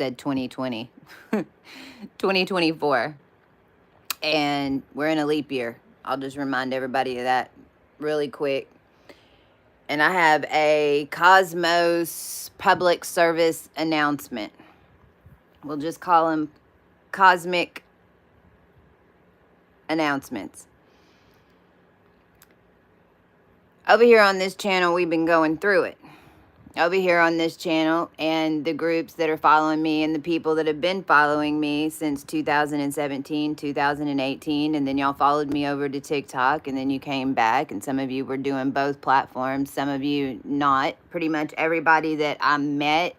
said 2020. 2024. And we're in a leap year. I'll just remind everybody of that really quick. And I have a Cosmos public service announcement. We'll just call them cosmic announcements. Over here on this channel, we've been going through it. Over here on this channel, and the groups that are following me and the people that have been following me since 2017, 2018, and then y'all followed me over to TikTok, and then you came back, and some of you were doing both platforms, some of you not. Pretty much everybody that I met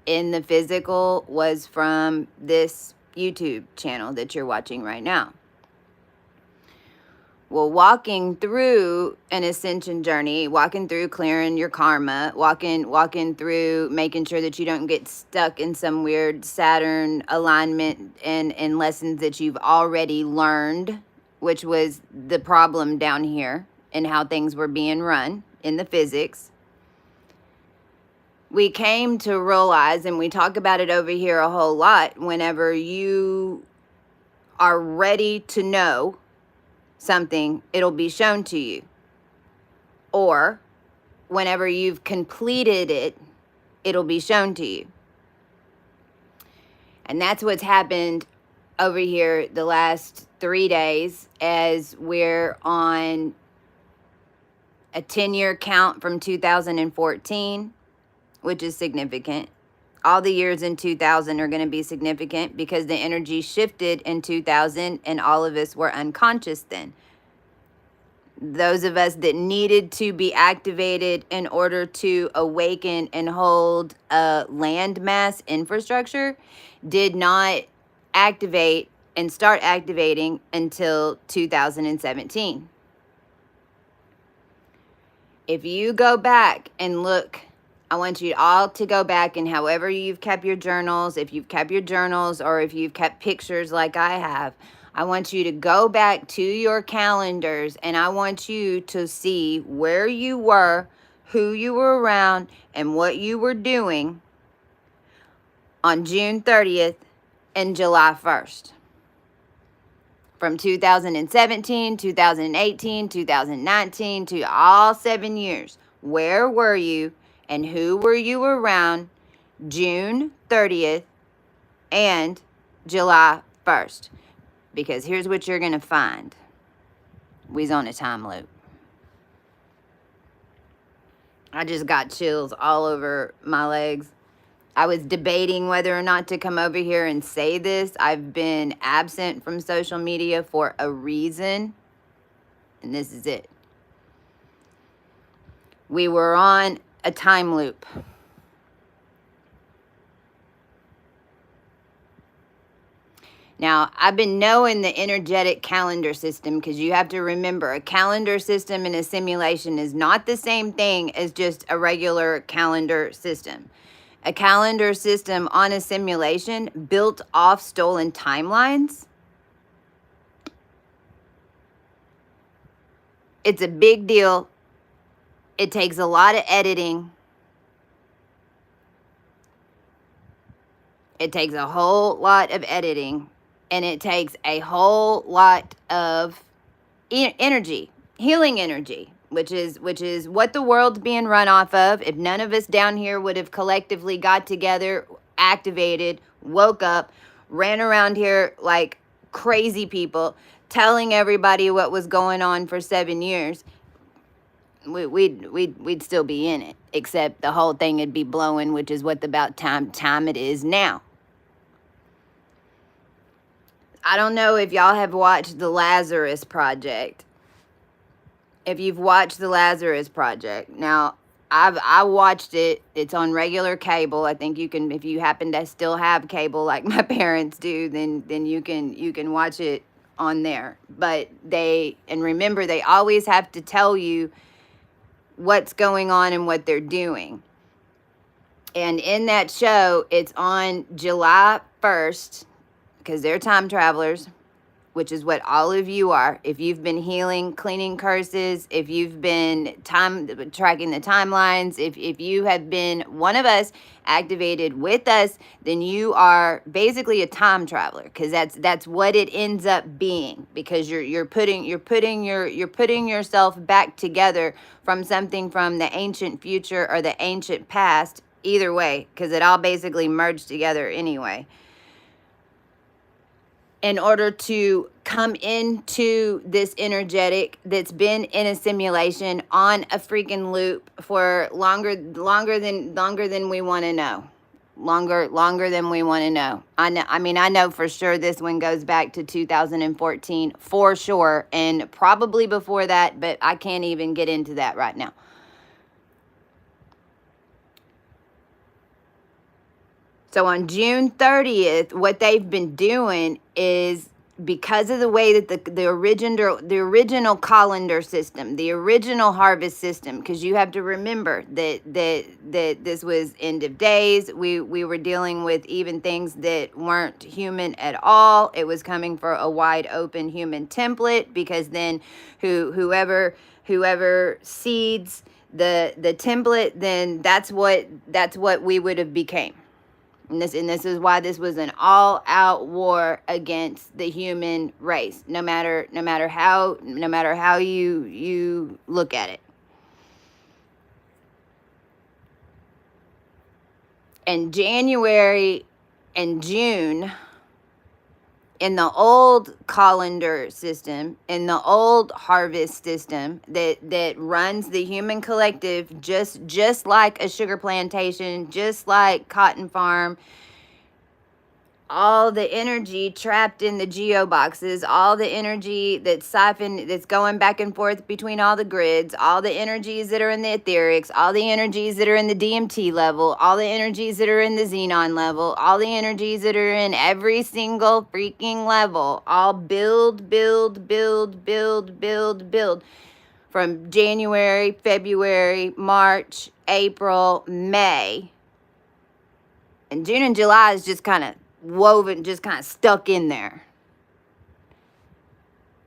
in the physical was from this YouTube channel that you're watching right now. Well, walking through an ascension journey, walking through clearing your karma, walking through making sure that you don't get stuck in some weird Saturn alignment and lessons that you've already learned, which was the problem down here and how things were being run in the physics. We came to realize, and we talk about it over here a whole lot, whenever you are ready to know something, it'll be shown to you. Or whenever you've completed it, it'll be shown to you. And that's what's happened over here the last 3 days, as we're on a 10-year count from 2014, which is significant. All the years in 2000 are going to be significant because the energy shifted in 2000 and all of us were unconscious then. Those of us that needed to be activated in order to awaken and hold a landmass infrastructure did not activate and start activating until 2017. If you go back and look, I want you all to go back, and however you've kept your journals, if you've kept your journals or if you've kept pictures like I have, I want you to go back to your calendars, and I want you to see where you were, who you were around, and what you were doing on June 30th and July 1st. From 2017, 2018, 2019 to all 7 years. Where were you? And who were you around June 30th and July 1st? Because here's what you're going to find. We's on a time loop. I just got chills all over my legs. I was debating whether or not to come over here and say this. I've been absent from social media for a reason. And this is it. We were on a time loop. Now, I've been knowing the energetic calendar system, because you have to remember, a calendar system in a simulation is not the same thing as just a regular calendar system. A calendar system on a simulation built off stolen timelines, it's a big deal. It takes a lot of editing. It takes a whole lot of editing, and it takes a whole lot of energy, healing energy, which is what the world's being run off of. If none of us down here would have collectively got together, activated, woke up, ran around here like crazy people, telling everybody what was going on for 7 years, we'd still be in it, except the whole thing would be blowing, which is what about time it is now. I don't know if y'all have watched the Lazarus Project. If you've watched the Lazarus Project, now I watched it. It's on regular cable. I think you can, if you happen to still have cable like my parents do, then you can watch it on there. But remember, they always have to tell you what's going on and what they're doing. And in that show, it's on July 1st, because they're time travelers, which is what all of you are. If you've been healing, cleaning curses, if you've been tracking the timelines, if you have been one of us activated with us, then you are basically a time traveler, because that's what it ends up being, because you're putting yourself back together from something from the ancient future or the ancient past, either way, because it all basically merged together anyway, in order to come into this energetic that's been in a simulation on a freaking loop for longer than we want to know. Longer than we want to know. I know for sure this one goes back to 2014 for sure, and probably before that, but I can't even get into that right now. So on June 30th, what they've been doing is, because of the way that the original colander system, the original harvest system, because you have to remember that this was end of days. We were dealing with even things that weren't human at all. It was coming for a wide open human template, because then whoever seeds the template, then that's what we would have became. And this is why this was an all-out war against the human race, no matter how you look at it. In January and June, in the old colander system, in the old harvest system that runs the human collective, just like a sugar plantation, just like cotton farm, all the energy trapped in the geo boxes, all the energy that's going back and forth between all the grids, all the energies that are in the etherics, all the energies that are in the DMT level, all the energies that are in the xenon level, all the energies that are in every single freaking level, all build from January, February, March, April, May. And June and July is just kind of woven, just kind of stuck in there.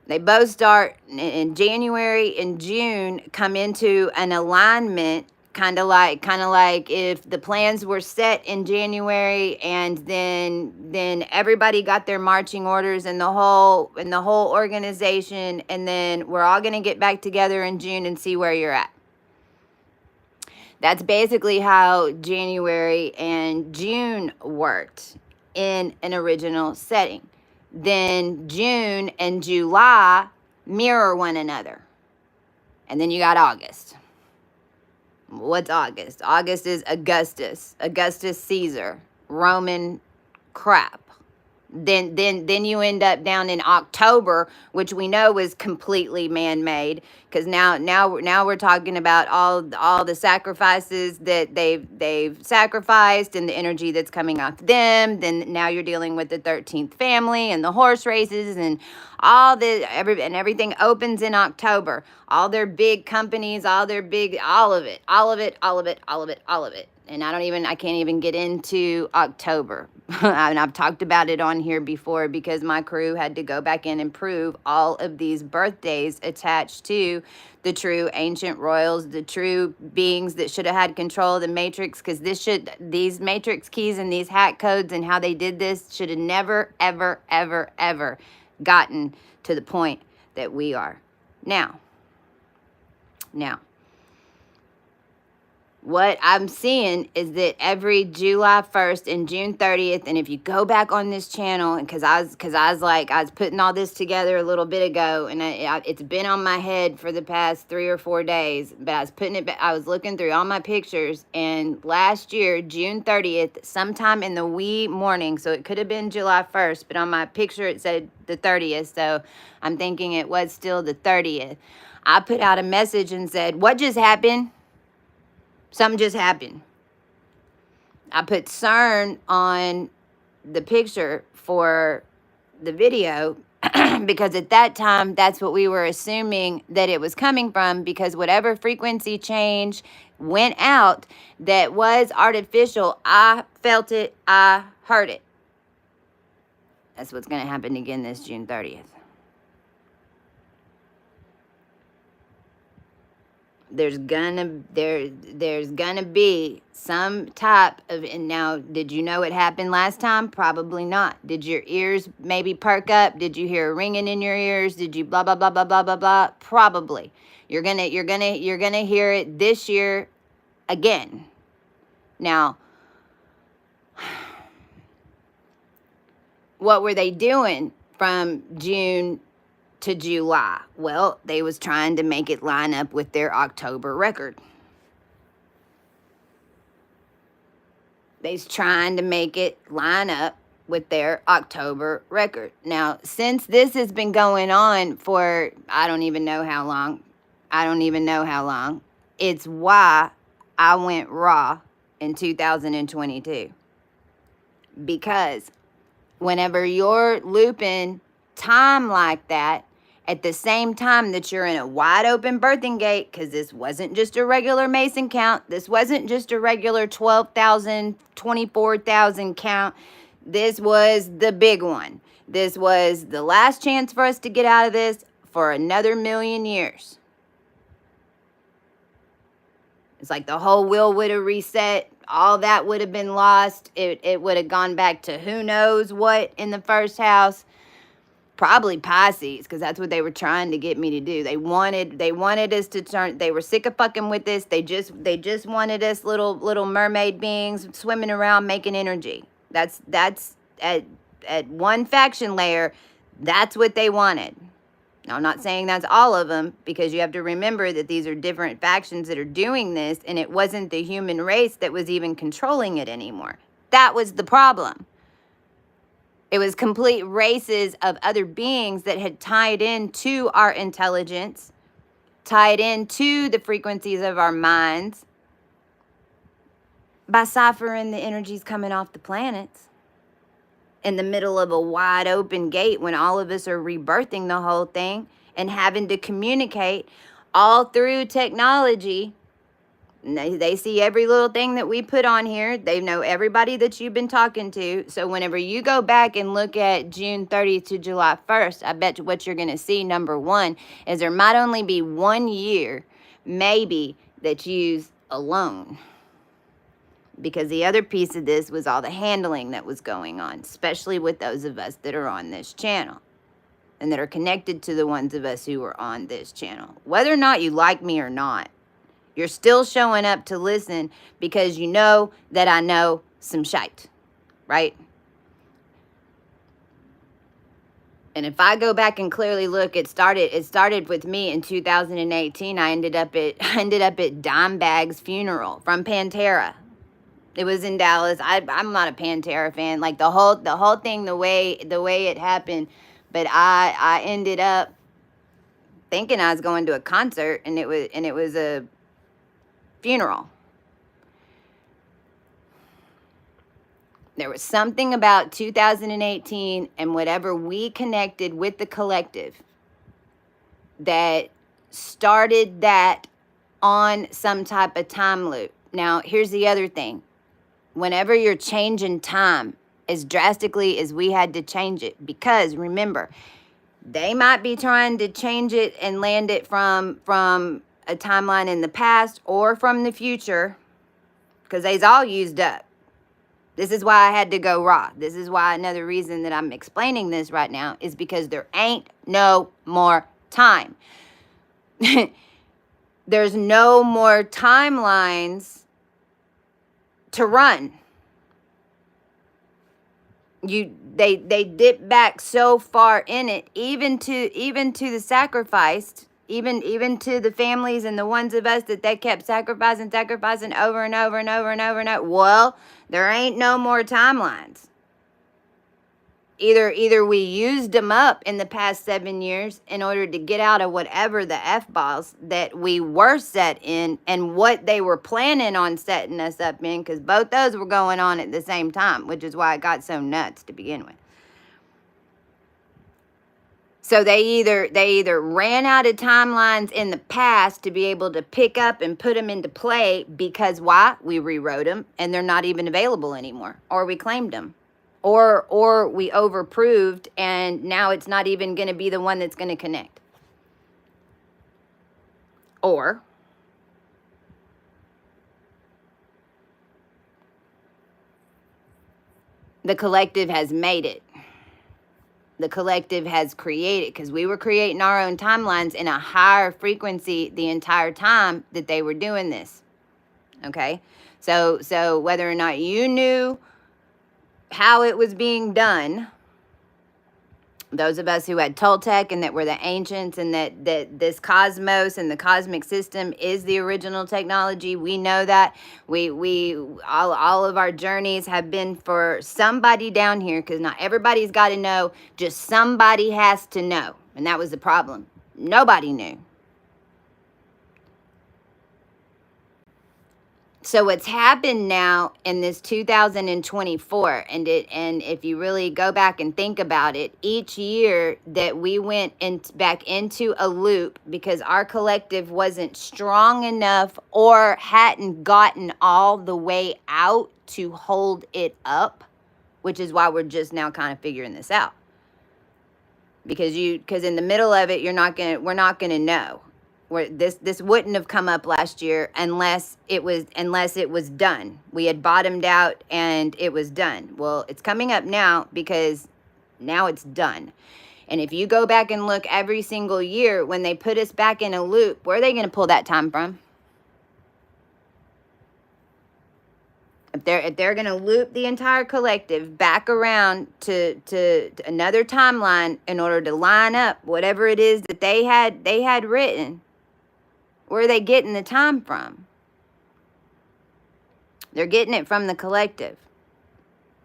They both start in January and June, come into an alignment, kind of like if the plans were set in January, and then everybody got their marching orders and the whole organization, and then we're all going to get back together in June and see where you're at. That's basically how January and June worked in an original setting. Then June and July mirror one another. And then you got August. What's August? August is Augustus Caesar, Roman crap. Then you end up down in October, which we know is completely man-made, because now we're talking about all the sacrifices that they've sacrificed and the energy that's coming off them. Then now you're dealing with the 13th family and the horse races and everything opens in October. All their big companies, all of it. And I can't even get into October. And I've talked about it on here before, because my crew had to go back in and prove all of these birthdays attached to the true ancient royals, the true beings that should have had control of the matrix, because these matrix keys and these hack codes and how they did this should have never, ever, ever, ever gotten to the point that we are now. What I'm seeing is that every July 1st and June 30th, and if you go back on this channel, and because I was putting all this together a little bit ago, and it's been on my head for the past 3 or 4 days, but I was looking through all my pictures, and last year, June 30th, sometime in the wee morning, so it could have been July 1st, but on my picture it said the 30th, so I'm thinking it was still the 30th. I put out a message and said, "What just happened?" Something just happened. I put CERN on the picture for the video because at that time, that's what we were assuming that it was coming from, because whatever frequency change went out that was artificial, I felt it, I heard it. That's what's going to happen again this June 30th. there's gonna be some type of, and now, did you know what happened last time? Probably not. Did your ears maybe perk up? Did you hear a ringing in your ears? Did you blah blah blah blah blah blah blah? Probably. You're gonna hear it this year again. Now, what were they doing from June to July? Well, they was trying to make it line up with their October record. They's trying to make it line up with their October record. Now, since this has been going on for, I don't even know how long. It's why I went raw in 2022. Because whenever you're looping time like that, at the same time that you're in a wide open birthing gate, because this wasn't just a regular Mason count, this wasn't just a regular 12,000, 24,000 count, this was the big one. This was the last chance for us to get out of this for another 1,000,000 years. It's like the whole wheel would have reset. All that would have been lost. It would have gone back to who knows what in the first house. Probably Pisces, because that's what they were trying to get me to do. They wanted us to turn. They were sick of fucking with this. They just wanted us little mermaid beings swimming around making energy. That's at one faction layer. That's what they wanted. Now, I'm not saying that's all of them, because you have to remember that these are different factions that are doing this, and it wasn't the human race that was even controlling it anymore. That was the problem. It was complete races of other beings that had tied into our intelligence, tied into the frequencies of our minds by ciphering the energies coming off the planets in the middle of a wide open gate when all of us are rebirthing the whole thing and having to communicate all through technology. They see every little thing that we put on here. They know everybody that you've been talking to. So whenever you go back and look at June 30th to July 1st, I bet you what you're going to see, number one, is there might only be 1 year, maybe, that you's alone. Because the other piece of this was all the handling that was going on, especially with those of us that are on this channel and that are connected to the ones of us who are on this channel. Whether or not you like me or not, you're still showing up to listen because you know that I know some shite, right? And if I go back and clearly look, it started with me in 2018. I ended up at Dimebag's funeral from Pantera. It was in Dallas. I'm not a Pantera fan. Like the whole thing, the way it happened, but I ended up thinking I was going to a concert, and it was a funeral. There was something about 2018 and whatever we connected with the collective that started that on some type of time loop. Now, here's the other thing. Whenever you're changing time as drastically as we had to change it, because remember, they might be trying to change it and land it from a timeline in the past or from the future, because they's all used up. This is why I had to go raw. This is why another reason that I'm explaining this right now is because there ain't no more time. There's no more timelines to run. They dip back so far in it, even to the sacrificed, even to the families and the ones of us that they kept sacrificing over and over and over and over and over. Well, there ain't no more timelines. Either we used them up in the past 7 years in order to get out of whatever the F-balls that we were set in and what they were planning on setting us up in, because both those were going on at the same time, which is why it got so nuts to begin with. So they either ran out of timelines in the past to be able to pick up and put them into play, because why? We rewrote them and they're not even available anymore, or we claimed them. Or we overproved and now it's not even going to be the one that's going to connect. Or The collective has made it. The collective has created, because we were creating our own timelines in a higher frequency the entire time that they were doing this. Okay? So whether or not you knew how it was being done, those of us who had Toltec and that were the ancients, and that this cosmos and the cosmic system is the original technology, we know that. We all of our journeys have been for somebody down here, because not everybody's got to know, just somebody has to know. And that was the problem. Nobody knew. So what's happened now in this 2024, and if you really go back and think about it, each year that we went back into a loop because our collective wasn't strong enough or hadn't gotten all the way out to hold it up, which is why we're just now kind of figuring this out. Because in the middle of it, we're not gonna know. Where this wouldn't have come up last year unless it was done. We had bottomed out and it was done. Well, it's coming up now because now it's done. And if you go back and look every single year when they put us back in a loop, where are they going to pull that time from? If they're going to loop the entire collective back around to another timeline in order to line up whatever it is that they had written, where are they getting the time from? They're getting it from the collective.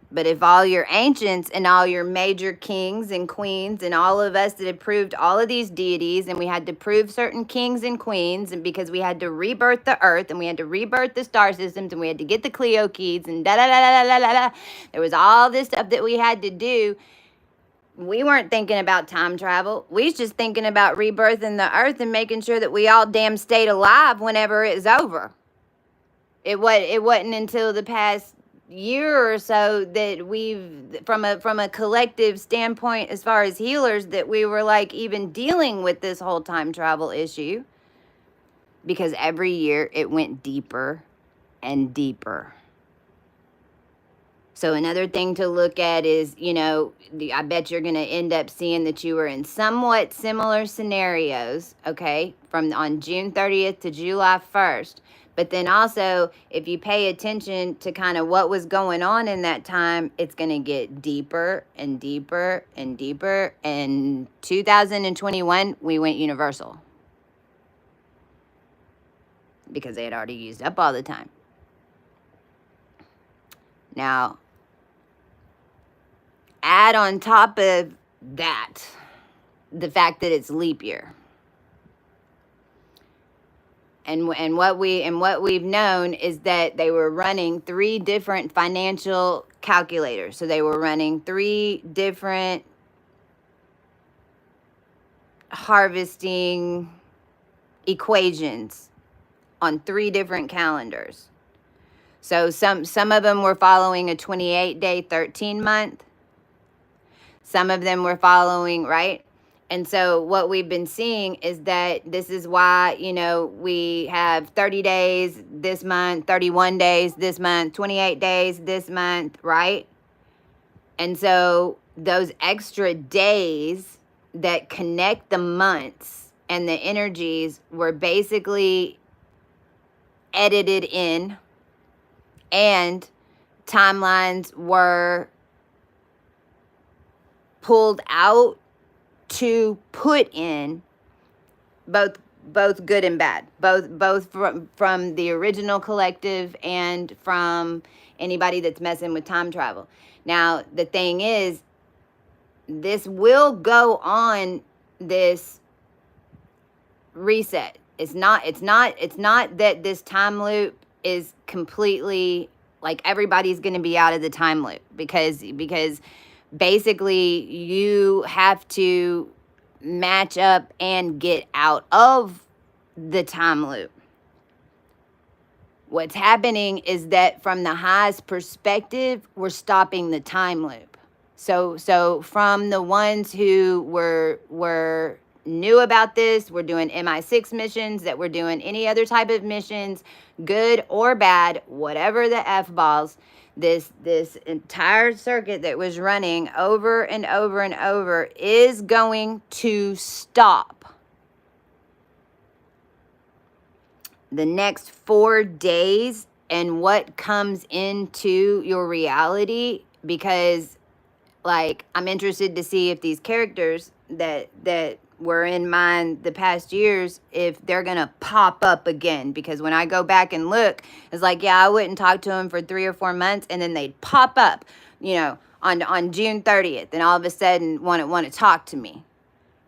But if all your ancients and all your major kings and queens and all of us that had proved all of these deities, and we had to prove certain kings and queens, and because we had to rebirth the earth and we had to rebirth the star systems and we had to get the Cleo keys and da da da da da da da, there was all this stuff that we had to do. We weren't thinking about time travel. We was just thinking about rebirthing the earth and making sure that we all damn stayed alive whenever it's over. It wasn't until the past year or so that we've, from a collective standpoint, as far as healers, that we were like even dealing with this whole time travel issue. Because every year it went deeper and deeper. So another thing to look at is, I bet you're going to end up seeing that you were in somewhat similar scenarios, okay, from on June 30th to July 1st. But then also, if you pay attention to kind of what was going on in that time, it's going to get deeper and deeper and deeper. And 2021, we went universal. Because they had already used up all the time. Now, add on top of that the fact that it's leap year. And what we've known is that they were running 3 different financial calculators. So they were running 3 different harvesting equations on 3 different calendars. So some of them were following a 28-day, 13-month. Some of them were following, right? And so what we've been seeing is that this is why, we have 30 days this month, 31 days this month, 28 days this month, right? And so those extra days that connect the months and the energies were basically edited in, and timelines were pulled out to put in, both good and bad, both from the original collective and from anybody that's messing with time travel. Now the thing is, this will go on this reset. It's not that this time loop is completely like everybody's going to be out of the time loop, because basically you have to match up and get out of the time loop. What's happening is that from the highest perspective, we're stopping the time loop. So from the ones who were knew about this, we're doing MI6 missions, that we're doing any other type of missions, good or bad, whatever the F balls, this entire circuit that was running over and over and over is going to stop. The next 4 days and what comes into your reality, because like I'm interested to see if these characters that were in mine the past years, if they're gonna pop up again. Because when I go back and look, it's like, yeah, I wouldn't talk to them for 3 or 4 months, and then they'd pop up, you know, on June 30th, and all of a sudden want to talk to me,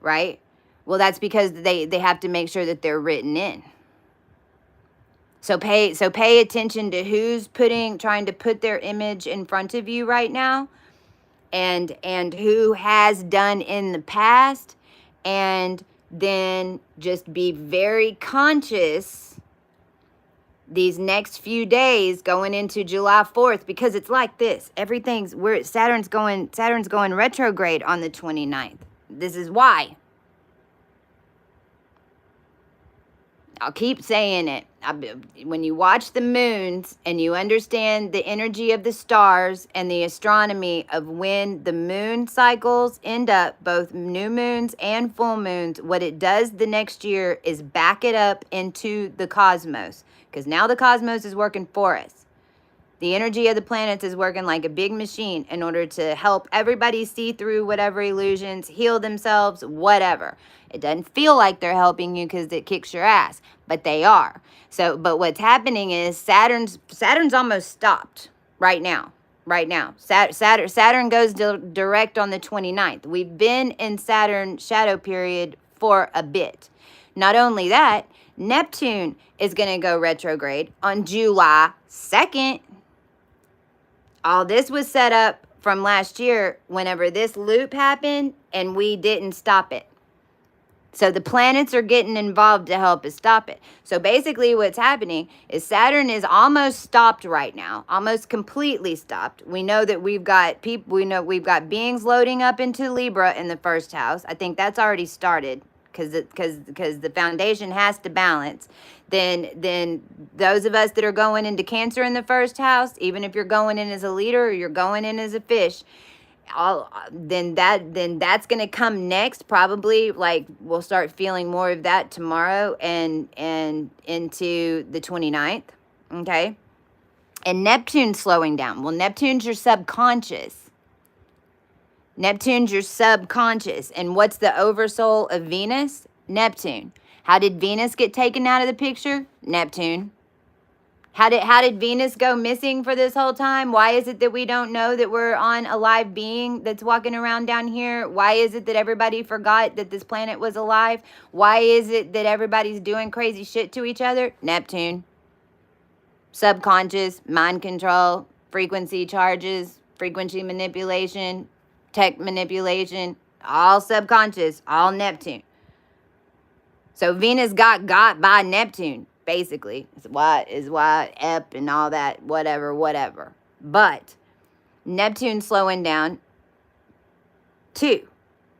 right? Well, that's because they have to make sure that they're written in. So pay attention to who's trying to put their image in front of you right now, and who has done in the past, and then just be very conscious these next few days going into July 4th, because it's like this. Saturn's going retrograde on the 29th. This is why. I'll keep saying it. When you watch the moons and you understand the energy of the stars and the astronomy of when the moon cycles end up, both new moons and full moons, what it does the next year is back it up into the cosmos. Because now the cosmos is working for us. The energy of the planets is working like a big machine in order to help everybody see through whatever illusions, heal themselves, whatever. It doesn't feel like they're helping you because it kicks your ass, but they are. So, but what's happening is Saturn's almost stopped right now. Saturn goes direct on the 29th. We've been in Saturn shadow period for a bit. Not only that, Neptune is going to go retrograde on July 2nd. All this was set up from last year whenever this loop happened, and we didn't stop it. So the planets are getting involved to help us stop it. So basically what's happening is Saturn is almost stopped right now, almost completely stopped. We know that we've got beings loading up into Libra in the first house. I think that's already started because the foundation has to balance. Then those of us that are going into Cancer in the first house, even if you're going in as a leader or you're going in as a fish, then that's going to come next. Probably, like, we'll start feeling more of that tomorrow and into the 29th. Okay. And Neptune's slowing down. Well, Neptune's your subconscious. And what's the oversoul of Venus? Neptune. How did Venus get taken out of the picture? Neptune. How did Venus go missing for this whole time? Why is it that we don't know that we're on a live being that's walking around down here? Why is it that everybody forgot that this planet was alive? Why is it that everybody's doing crazy shit to each other? Neptune. Subconscious, mind control, frequency charges, frequency manipulation, tech manipulation, all subconscious, all Neptune. So Venus got by Neptune, basically. Is why Ep and all that, whatever. But Neptune's slowing down too.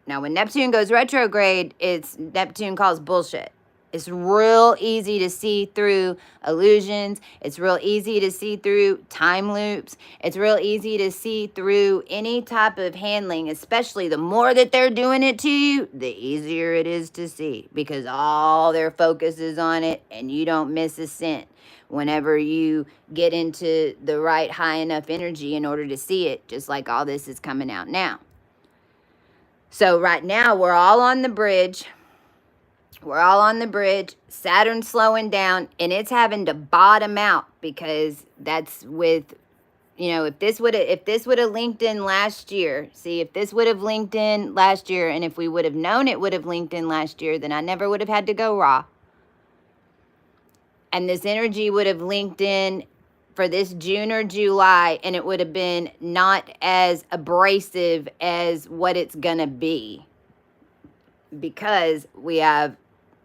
Now, when Neptune goes retrograde, Neptune calls bullshit. It's real easy to see through illusions. It's real easy to see through time loops. It's real easy to see through any type of handling, especially the more that they're doing it to you, the easier it is to see, because all their focus is on it and you don't miss a cent whenever you get into the right high enough energy in order to see it, just like all this is coming out now. So right now we're all on the bridge. Saturn's slowing down, and it's having to bottom out, because that's with, if this would have linked in last year, and if we would have known it would have linked in last year, then I never would have had to go raw. And this energy would have linked in for this June or July, and it would have been not as abrasive as what it's gonna be, because we have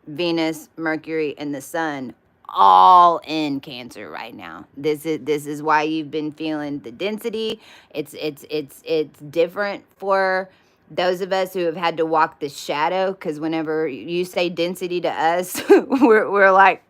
Venus, Mercury, and the Sun all in Cancer right now. This is why you've been feeling the density. It's different for those of us who have had to walk the shadow, because whenever you say density to us, we're like,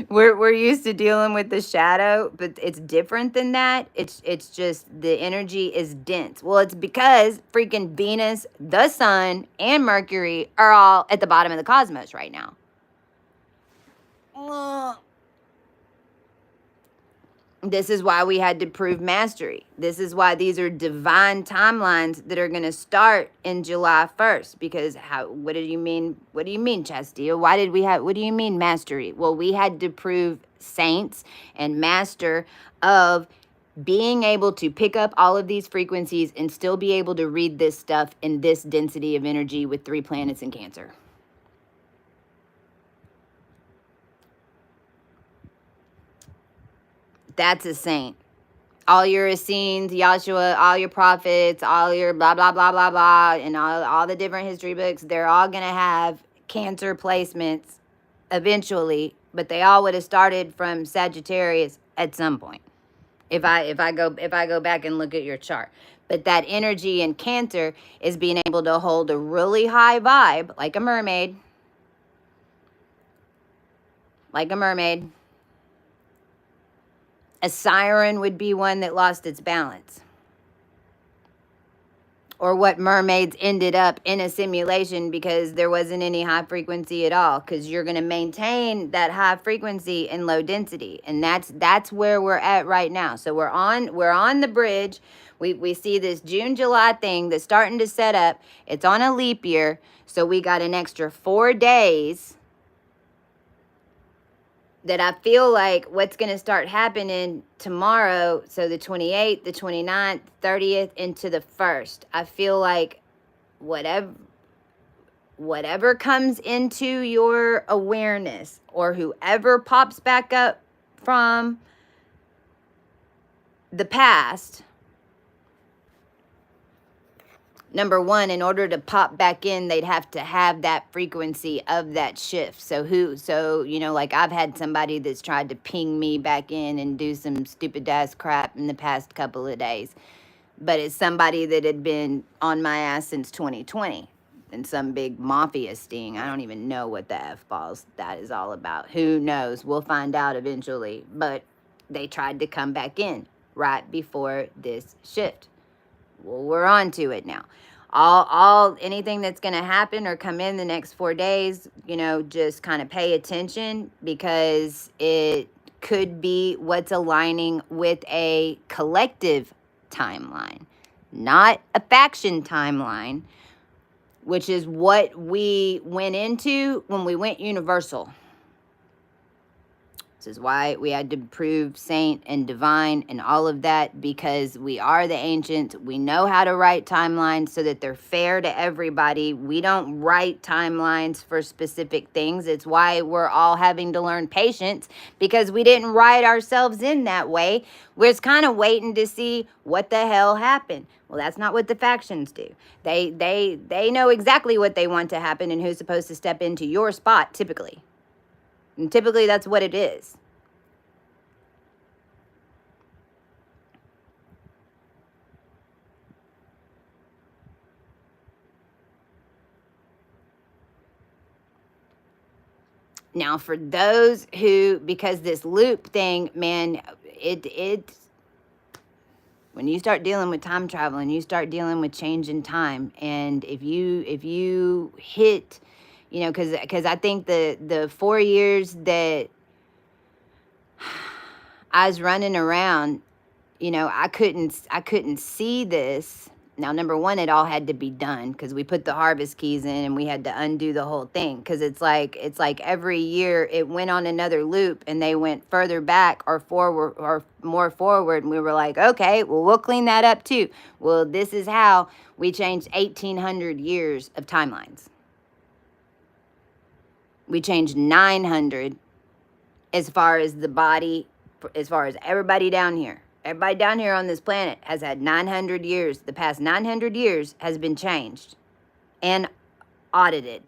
we're used to dealing with the shadow, but it's different than that. It's just the energy is dense. Well, it's because freaking Venus, the sun, and Mercury are all at the bottom of the cosmos right now. This is why we had to prove mastery. This is why these are divine timelines that are going to start in July 1st. Because what do you mean? What do you mean, Chastity? Why did we have, what do you mean mastery? Well, we had to prove saints and master of being able to pick up all of these frequencies and still be able to read this stuff in this density of energy with 3 planets in Cancer. That's a saint. All your Essenes, Yahshua, all your prophets, all your blah, blah, blah, blah, blah, and all the different history books, they're all going to have Cancer placements eventually, but they all would have started from Sagittarius at some point. If I go back and look at your chart. But that energy in Cancer is being able to hold a really high vibe, like a mermaid. Like a mermaid. A siren would be one that lost its balance. Or what mermaids ended up in a simulation because there wasn't any high frequency at all. Because you're going to maintain that high frequency and low density. And that's where we're at right now. So we're on the bridge. We see this June, July thing that's starting to set up. It's on a leap year. So we got an extra 4 days that I feel like what's going to start happening tomorrow, so the 28th, the 29th, 30th, into the 1st, I feel like whatever comes into your awareness or whoever pops back up from the past, number one, in order to pop back in, they'd have to have that frequency of that shift. So like I've had somebody that's tried to ping me back in and do some stupid ass crap in the past couple of days. But it's somebody that had been on my ass since 2020 and some big mafia sting. I don't even know what the F-balls that is all about. Who knows? We'll find out eventually. But they tried to come back in right before this shift. Well, we're on to it now. Anything that's going to happen or come in the next 4 days, just kind of pay attention because it could be what's aligning with a collective timeline, not a faction timeline, which is what we went into when we went universal. This is why we had to prove saint and divine and all of that, because we are the ancients. We know how to write timelines so that they're fair to everybody. We don't write timelines for specific things. It's why we're all having to learn patience, because we didn't write ourselves in that way. We're just kind of waiting to see what the hell happened. Well, that's not what the factions do. They know exactly what they want to happen and who's supposed to step into your spot, typically. And typically that's what it is. Now, for those who, because this loop thing, man, it when you start dealing with time travel and you start dealing with change in time, and if you hit, because I think the 4 years that I was running around, I couldn't see this. Now, number one, it all had to be done because we put the harvest keys in and we had to undo the whole thing. Because it's like every year it went on another loop and they went further back or forward or more forward. And we were like, okay, well, we'll clean that up too. Well, this is how we changed 1,800 years of timelines. We changed 900 as far as the body, as far as everybody down here. Everybody down here on this planet has had 900 years. The past 900 years has been changed and audited.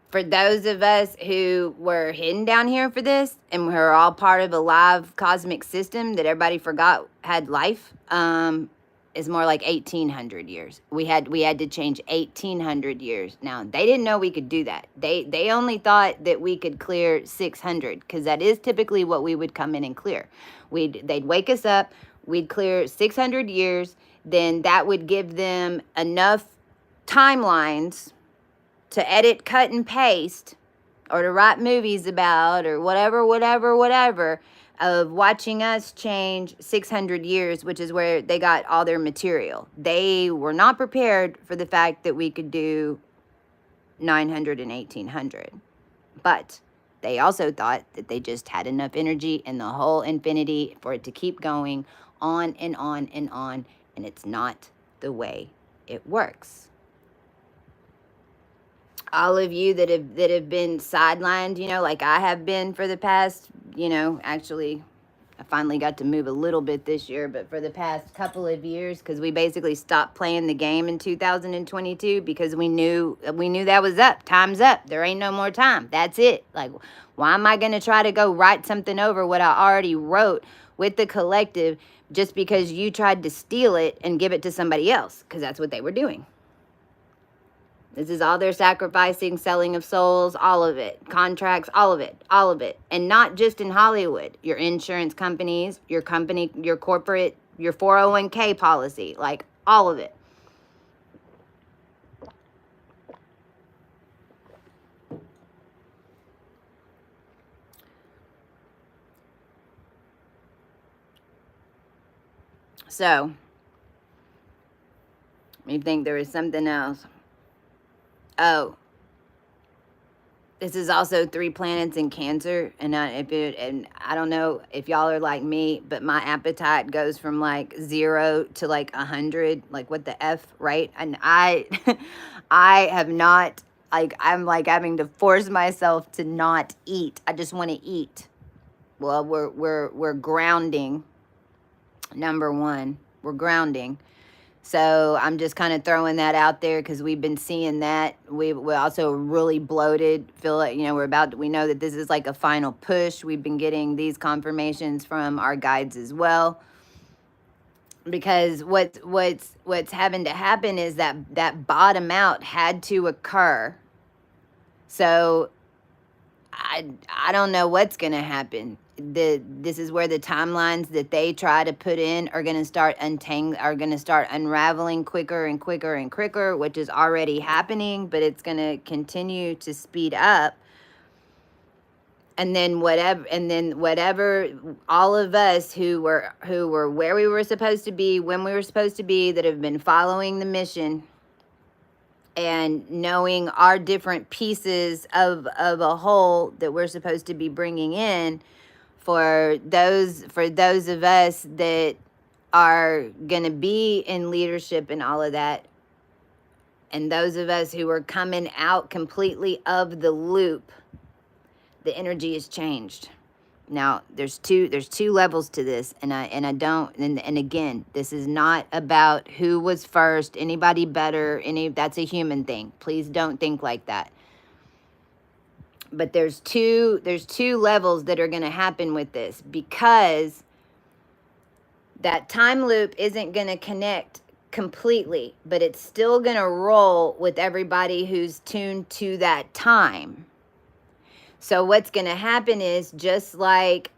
For those of us who were hidden down here for this, and we're all part of a live cosmic system that everybody forgot had life, It's more like 1800 years. We had to change 1800 years. Now, they didn't know we could do that. They only thought that we could clear 600, because that is typically what we would come in and clear. They'd wake us up, we'd clear 600 years, then that would give them enough timelines to edit, cut, and paste, or to write movies about, or whatever, of watching us change 600 years, which is where they got all their material. They were not prepared for the fact that we could do 900 and 1800. But they also thought that they just had enough energy in the whole infinity for it to keep going on and on and on, and it's not the way it works. All of you that have been sidelined, like I have been for the past, actually, I finally got to move a little bit this year, but for the past couple of years, because we basically stopped playing the game in 2022, because we knew that was up. Time's up. There ain't no more time. That's it. Like, why am I going to try to go write something over what I already wrote with the collective just because you tried to steal it and give it to somebody else? Because that's what they were doing. This is all their sacrificing, selling of souls, all of it. Contracts, all of it. And not just in Hollywood. Your insurance companies, your company, your corporate, your 401k policy, like all of it. So, you think there was something else? Oh, this is also 3 planets in Cancer, and I don't know if y'all are like me, but my appetite goes from like 0 to like 100, like what the F, right? And I have not, like, I'm like having to force myself to not eat. I just want to eat. Well, we're grounding. Number 1, we're grounding. So I'm just kind of throwing that out there because we've been seeing that. We're also really bloated. Feel like, we know that this is like a final push. We've been getting these confirmations from our guides as well. Because what's having to happen is that bottom out had to occur. So I don't know what's going to happen. This is where the timelines that they try to put in are going to start unraveling quicker and quicker and quicker, which is already happening, but it's going to continue to speed up. And then whatever all of us who were where we were supposed to be, when we were supposed to be, that have been following the mission and knowing our different pieces of a whole that we're supposed to be bringing in, for those of us that are going to be in leadership and all of that, and those of us who are coming out completely of the loop, the energy has changed. Now, there's two levels to this, and again, this is not about who was first, anybody better, that's a human thing. Please don't think like that. But there's two levels that are going to happen with this, because that time loop isn't going to connect completely, but it's still going to roll with everybody who's tuned to that time. So what's going to happen is just like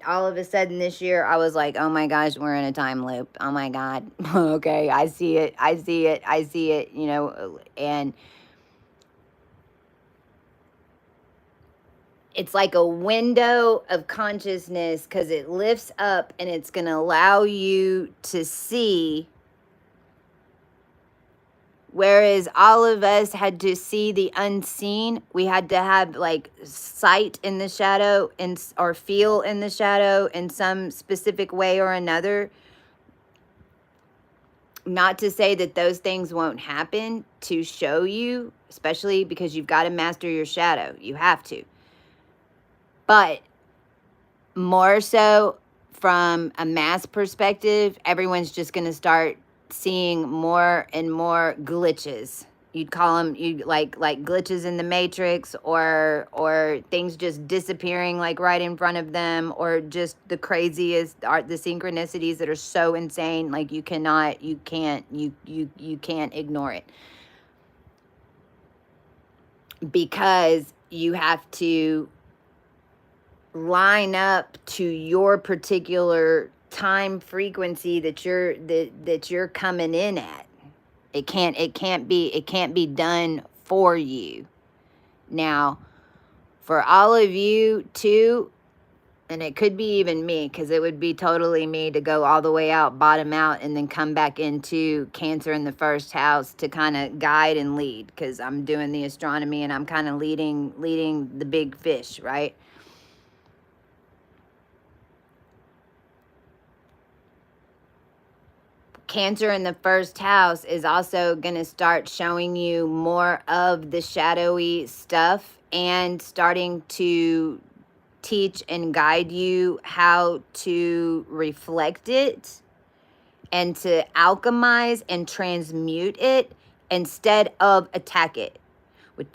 all of a sudden this year, I was like, oh my gosh, we're in a time loop. Oh my God. Okay, I see it, and it's like a window of consciousness, because it lifts up and it's going to allow you to see. Whereas all of us had to see the unseen, we had to have like sight in the shadow or feel in the shadow in some specific way or another. Not to say that those things won't happen to show you, especially because you've got to master your shadow. You have to. But more so from a mass perspective, everyone's just going to start seeing more and more glitches. You'd call them you like glitches in the matrix, or things just disappearing like right in front of them, or just the craziest art, the synchronicities that are so insane, like you can't ignore it, because you have to line up to your particular time frequency that you're coming in at. It can't be done for you. Now, for all of you too, and it could be even me, because it would be totally me to go all the way out, bottom out, and then come back into Cancer in the first house to kind of guide and lead, because I'm doing the astronomy and I'm kind of leading the big fish, right? Cancer in the first house is also going to start showing you more of the shadowy stuff and starting to teach and guide you how to reflect it and to alchemize and transmute it instead of attack it.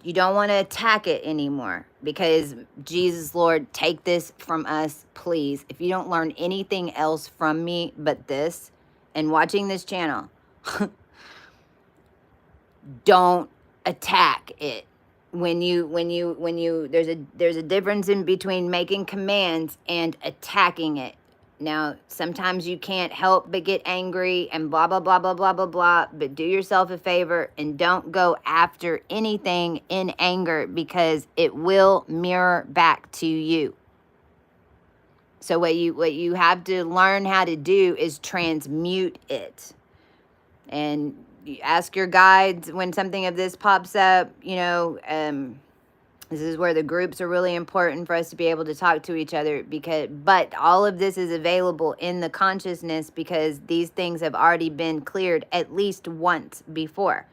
You don't want to attack it anymore, because Jesus, Lord, take this from us, please. If you don't learn anything else from me but this, and watching this channel, don't attack it. There's a difference in between making commands and attacking it. Now, sometimes you can't help but get angry and blah, blah, blah, blah, blah, blah, blah, but do yourself a favor and don't go after anything in anger, because it will mirror back to you. So what you have to learn how to do is transmute it. And you ask your guides when something of this pops up, this is where the groups are really important for us to be able to talk to each other, but all of this is available in the consciousness, because these things have already been cleared at least once before.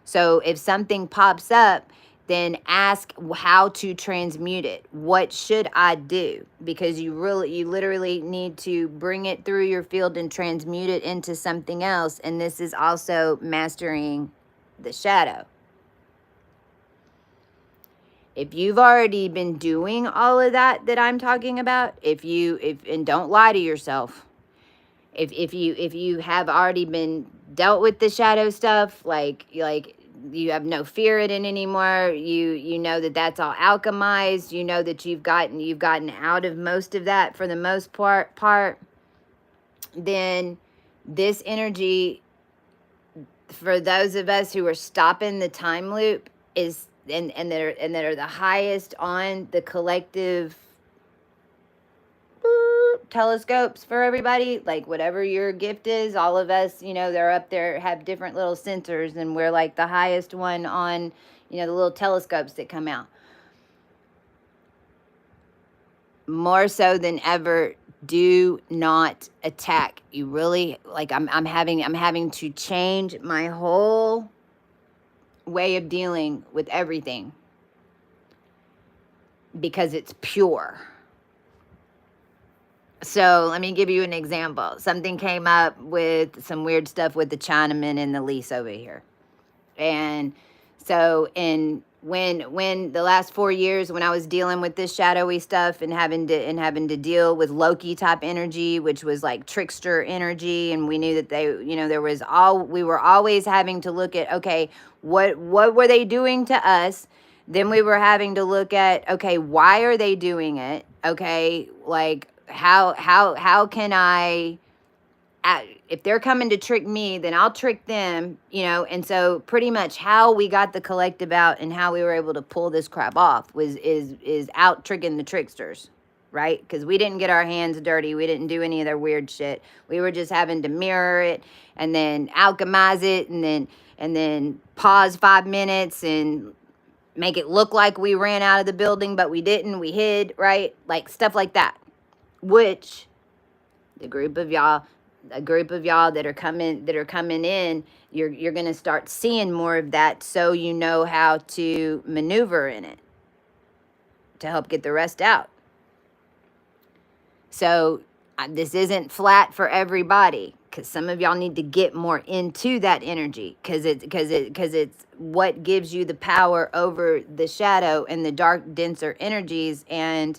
So if something pops up, then ask how to transmute it. What should I do? Because you literally need to bring it through your field and transmute it into something else. And this is also mastering the shadow. If you've already been doing all of that I'm talking about, and don't lie to yourself. If you have already been dealt with the shadow stuff, like you have no fear in it anymore, you know that that's all alchemized, you know that you've gotten out of most of that for the most part, then this energy, for those of us who are stopping the time loop, is and that are the highest on the collective telescopes for everybody, like whatever your gift is, all of us, they're up there, have different little sensors, and we're like the highest one on, the little telescopes that come out. More so than ever, do not attack. You really, like, I'm having to change my whole way of dealing with everything, because it's pure. So let me give you an example. Something came up with some weird stuff with the Chinaman and the lease over here. And so when the last 4 years, when I was dealing with this shadowy stuff and having to deal with Loki type energy, which was like trickster energy, and we knew that we were always having to look at, okay, what were they doing to us? Then we were having to look at, okay, why are they doing it? Okay, like how can I, if they're coming to trick me, then I'll trick them, and so pretty much how we got the collective out and how we were able to pull this crap off is out tricking the tricksters, right? Because we didn't get our hands dirty, we didn't do any of their weird shit. We were just having to mirror it and then alchemize it, and then pause 5 minutes and make it look like we ran out of the building, but we didn't, we hid, right? Like stuff like that, which a group of y'all that are coming in, you're going to start seeing more of that, so you know how to maneuver in it to help get the rest out. So this isn't flat for everybody. because some of y'all need to get more into that energy, because it's what gives you the power over the shadow and the dark, denser energies. And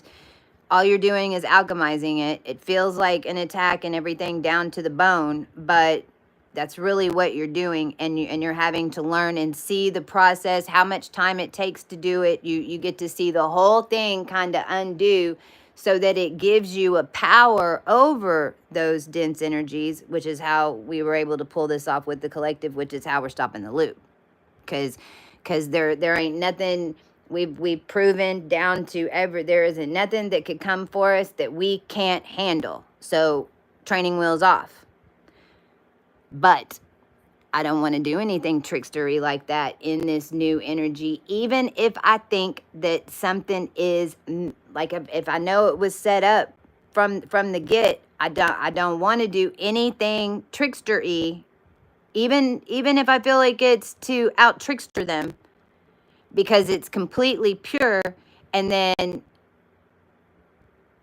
all you're doing is alchemizing it. It feels like an attack and everything down to the bone, but that's really what you're doing. And you're having to learn and see the process, how much time it takes to do it. You get to see the whole thing kind of undo, so that it gives you a power over those dense energies, which is how we were able to pull this off with the collective, which is how we're stopping the loop. Because there ain't nothing. We've proven down to there isn't nothing that could come for us that we can't handle. So training wheels off. But I don't want to do anything trickstery like that in this new energy, even if I think that something is like, if I know it was set up from the get. I don't want to do anything trickstery, even if I feel like it's to out trickster them, because it's completely pure, and then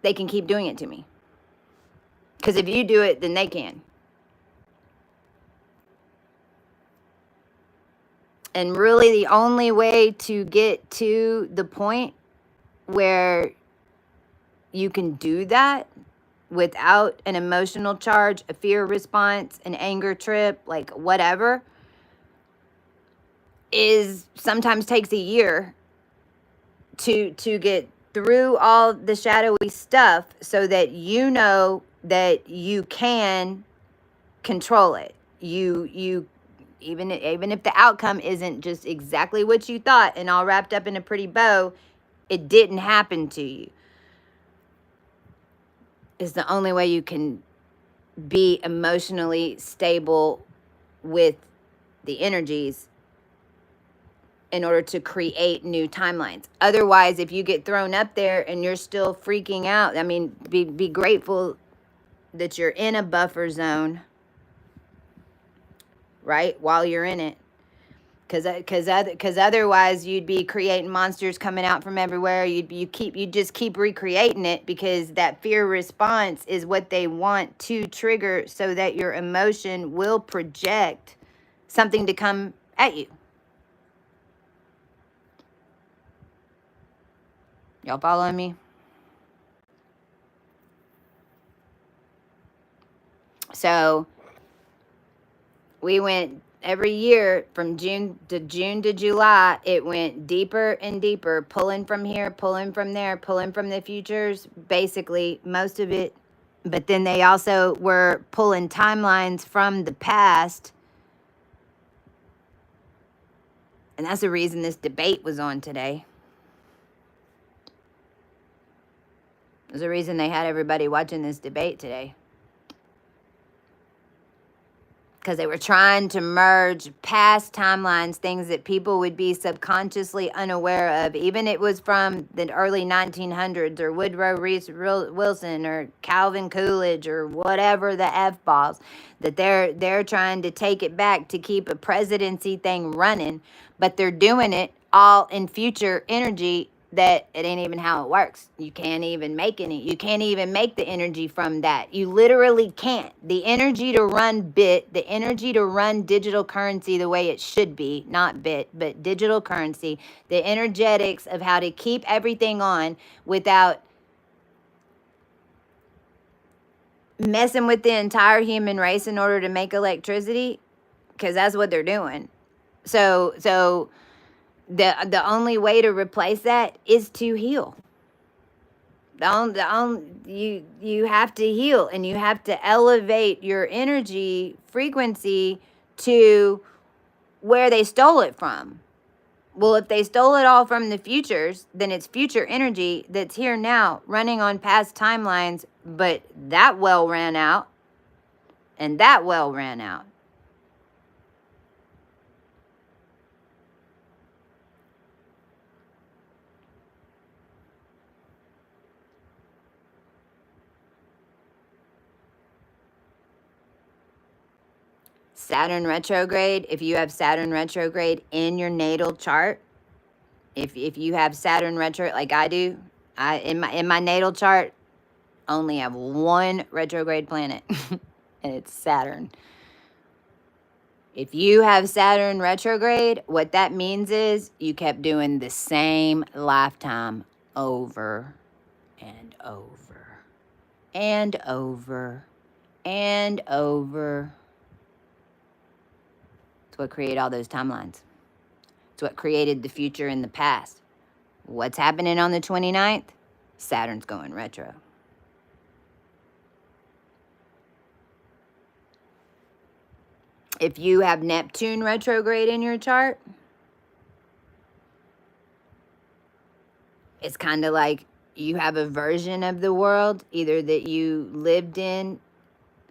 they can keep doing it to me. Because if you do it, then they can. And really the only way to get to the point where you can do that without an emotional charge, a fear response, an anger trip, like whatever, is sometimes takes a year to get through all the shadowy stuff, so that you know that you can control it. You even if the outcome isn't just exactly what you thought and all wrapped up in a pretty bow, it didn't happen to you. It's the only way you can be emotionally stable with the energies in order to create new timelines. Otherwise, if you get thrown up there and you're still freaking out, I mean, be grateful that you're in a buffer zone, right, while you're in it. Because otherwise you'd be creating monsters coming out from everywhere. You just keep recreating it, because that fear response is what they want to trigger, so that your emotion will project something to come at you. Y'all following me? So we went every year from June to July. It went deeper and deeper, pulling from here, pulling from there, pulling from the futures, basically most of it. But then they also were pulling timelines from the past. And that's the reason this debate was on today. There's a reason they had everybody watching this debate today. Because they were trying to merge past timelines, things that people would be subconsciously unaware of. Even it was from the early 1900s, or Woodrow Reese Wilson, or Calvin Coolidge, or whatever the F-balls, that they're trying to take it back to keep a presidency thing running. But they're doing it all in future energy, that it ain't even how it works. You can't even make any. You can't even make the energy from that. You literally can't. The energy to run bit, the energy to run digital currency the way it should be, not bit, but digital currency, the energetics of how to keep everything on without messing with the entire human race in order to make electricity, because that's what they're doing. So the only way to replace that is to heal. You have to heal, and you have to elevate your energy frequency to where they stole it from. Well, if they stole it all from the futures, then it's future energy that's here now, running on past timelines, but that well ran out, and that well ran out. Saturn retrograde, if you have Saturn retrograde in your natal chart, if you have Saturn retro like I do, in my natal chart only have one retrograde planet. and it's Saturn. If you have Saturn retrograde, what that means is you kept doing the same lifetime over and over and over and over. It's what created all those timelines. It's what created the future and the past. What's happening on the 29th? Saturn's going retro. If you have Neptune retrograde in your chart, it's kind of like you have a version of the world either that you lived in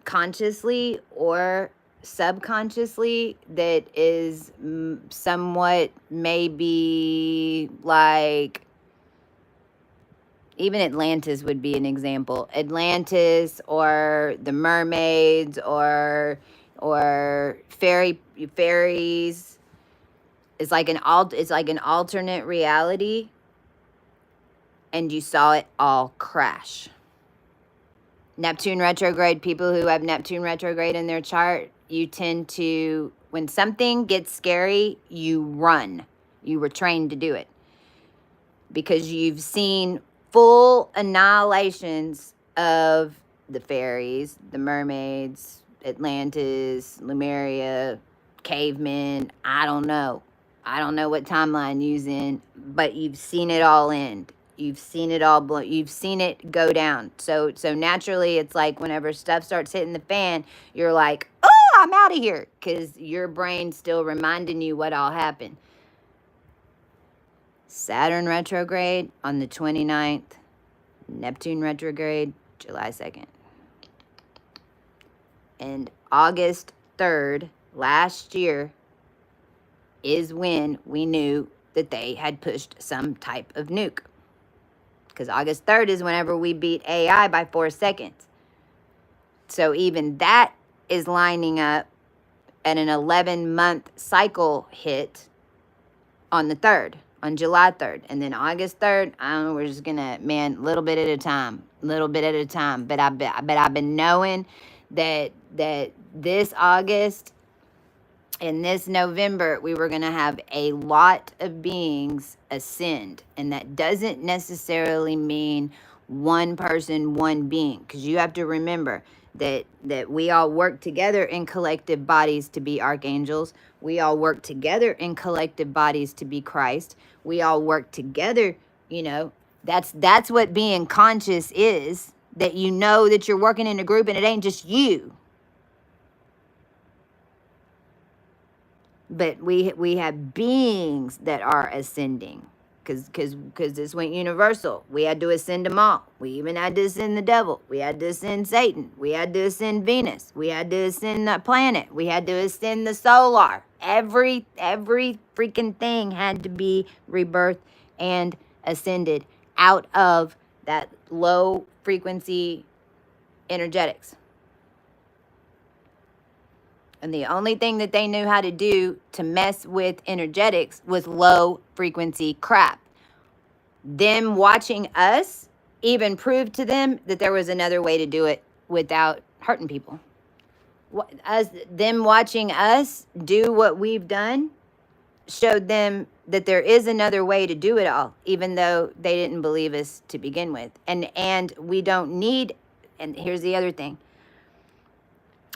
consciously or subconsciously that is somewhat maybe like, even Atlantis would be an example. Atlantis or the mermaids or fairies. It's like an alternate reality, and you saw it all crash. Neptune retrograde, people who have Neptune retrograde in their chart, you tend to, when something gets scary, you run. You were trained to do it because you've seen full annihilations of the fairies, the mermaids, Atlantis, Lemuria, cavemen. I don't know what timeline you're in, but you've seen it all end. You've seen it all blow. You've seen it go down. So naturally, it's like whenever stuff starts hitting the fan, you're like, oh, I'm out of here, because your brain's still reminding you what all happened. Saturn retrograde on the 29th. Neptune retrograde July 2nd. And August 3rd, last year, is when we knew that they had pushed some type of nuke. Because August 3rd is whenever we beat AI by 4 seconds. So even that is lining up at an 11-month cycle hit on the 3rd, on July 3rd. And then August 3rd, I don't know, we're just gonna, man, little bit at a time. But I've been knowing that this August and this November, we were going to have a lot of beings ascend. And that doesn't necessarily mean one person, one being. Because you have to remember that we all work together in collective bodies to be archangels. We all work together in collective bodies to be Christ. We all work together, you know. That's what being conscious is. That you know that you're working in a group and it ain't just you. But we have beings that are ascending, because this went universal. We had to ascend them all. We even had to ascend the devil. We had to ascend Satan. We had to ascend Venus. We had to ascend the planet. We had to ascend the solar. Every freaking thing had to be rebirthed and ascended out of that low frequency energetics. And the only thing that they knew how to do to mess with energetics was low frequency crap. Them watching us even proved to them that there was another way to do it without hurting people. Them watching us do what we've done showed them that there is another way to do it all, even though they didn't believe us to begin with. And we don't need, and here's the other thing.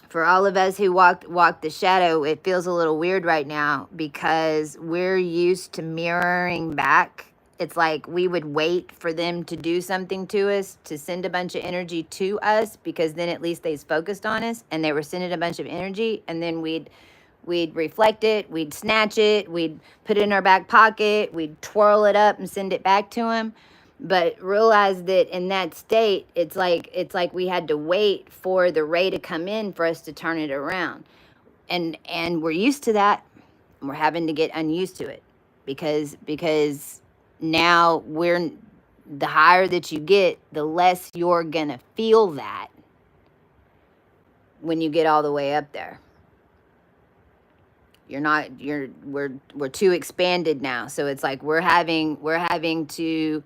For all of us who walk the shadow, it feels a little weird right now because we're used to mirroring back. It's like we would wait for them to do something to us, to send a bunch of energy to us, because then at least they's focused on us, and they were sending a bunch of energy, and then we'd reflect it, we'd snatch it, we'd put it in our back pocket, we'd twirl it up and send it back to them. But realize that in that state, it's like we had to wait for the ray to come in for us to turn it around. And we're used to that. And we're having to get unused to it. Because now the higher that you get, the less you're gonna feel that when you get all the way up there. We're too expanded now. So it's like we're having to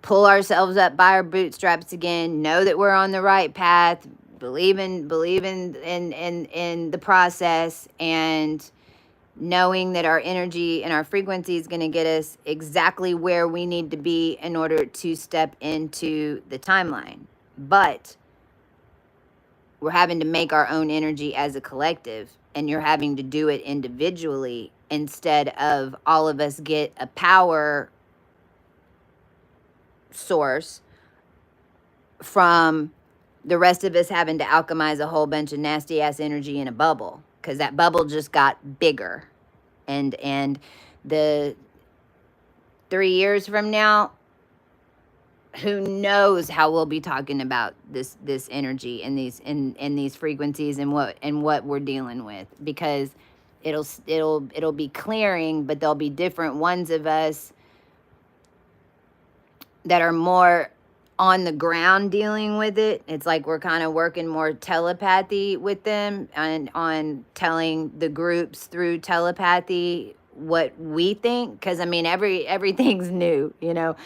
pull ourselves up by our bootstraps again, know that we're on the right path, believe in the process, and knowing that our energy and our frequency is going to get us exactly where we need to be in order to step into the timeline. But we're having to make our own energy as a collective, and you're having to do it individually instead of all of us get a power source from the rest of us having to alchemize a whole bunch of nasty ass energy in a bubble, because that bubble just got bigger. And the 3 years from now, who knows how we'll be talking about this energy and these frequencies and what we're dealing with, because it'll be clearing, but there'll be different ones of us that are more on the ground dealing with it. It's like we're kind of working more telepathy with them and on telling the groups through telepathy what we think, because I mean everything's new, you know.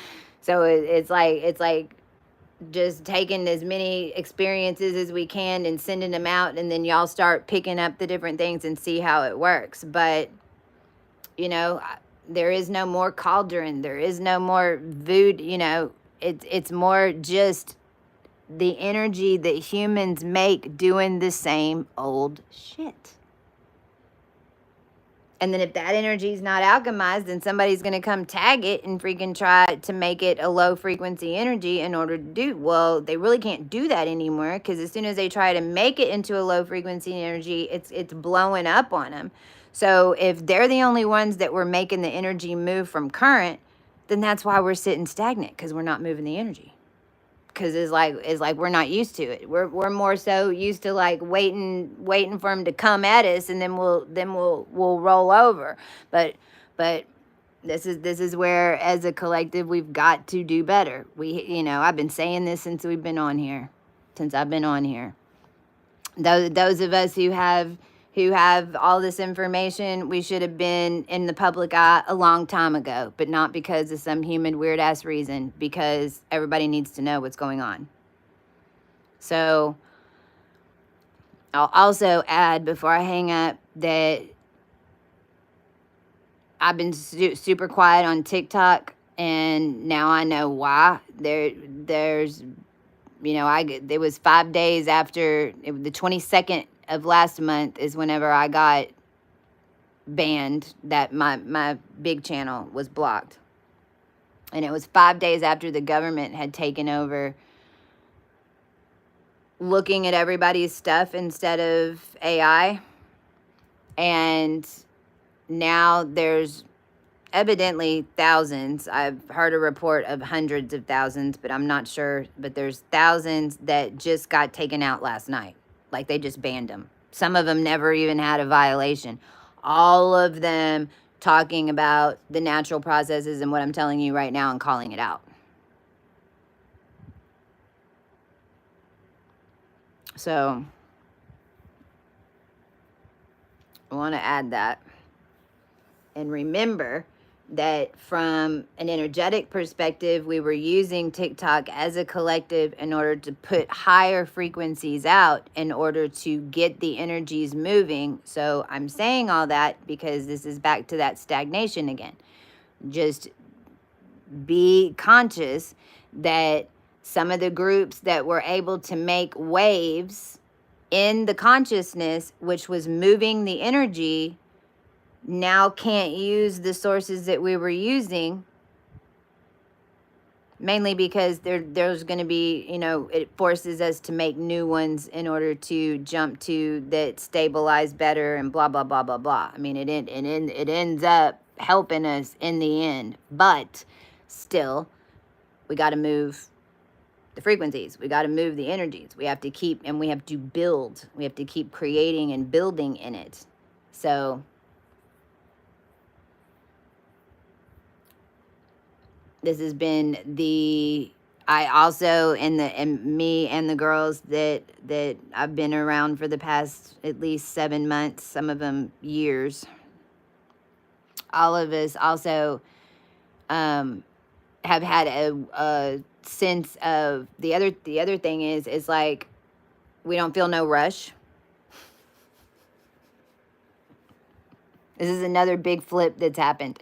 So it's like just taking as many experiences as we can and sending them out, and then y'all start picking up the different things and see how it works. But you know, there is no more cauldron, there is no more voodoo, you know. It's more just the energy that humans make doing the same old shit. And then if that energy is not alchemized, then somebody's going to come tag it and freaking try to make it a low frequency energy in order to do. Well, they really can't do that anymore, because as soon as they try to make it into a low frequency energy, it's blowing up on them. So if they're the only ones that were making the energy move from current, then that's why we're sitting stagnant, because we're not moving the energy. Because it's like we're not used to it. We're more so used to like waiting for them to come at us, and then we'll roll over. But this is where, as a collective, we've got to do better. I've been saying this since I've been on here. Those of us who have all this information, we should have been in the public eye a long time ago, but not because of some human weird ass reason, because everybody needs to know what's going on. So I'll also add before I hang up that I've been super quiet on TikTok, and now I know why. There's it was 5 days after the 22nd of last month is whenever I got banned, that my big channel was blocked. And it was 5 days after the government had taken over, looking at everybody's stuff instead of AI. And now there's evidently thousands. I've heard a report of hundreds of thousands, but I'm not sure. But there's thousands that just got taken out last night. Like, they just banned them. Some of them never even had a violation. All of them talking about the natural processes and what I'm telling you right now and calling it out. So I want to add that. And remember that from an energetic perspective, we were using TikTok as a collective in order to put higher frequencies out in order to get the energies moving. So I'm saying all that because this is back to that stagnation again. Just be conscious that some of the groups that were able to make waves in the consciousness, which was moving the energy, now can't use the sources that we were using, mainly because there's going to be, it forces us to make new ones in order to jump to that stabilize better and blah, blah, blah, blah, blah. I mean, it ends up helping us in the end, but still, we got to move the frequencies. We got to move the energies. We have to keep, and we have to build. We have to keep creating and building in it. So this has been I also, and me and the girls that I've been around for the past at least 7 months, some of them years. All of us also have have had a sense of the other thing is like we don't feel no rush. This is another big flip that's happened.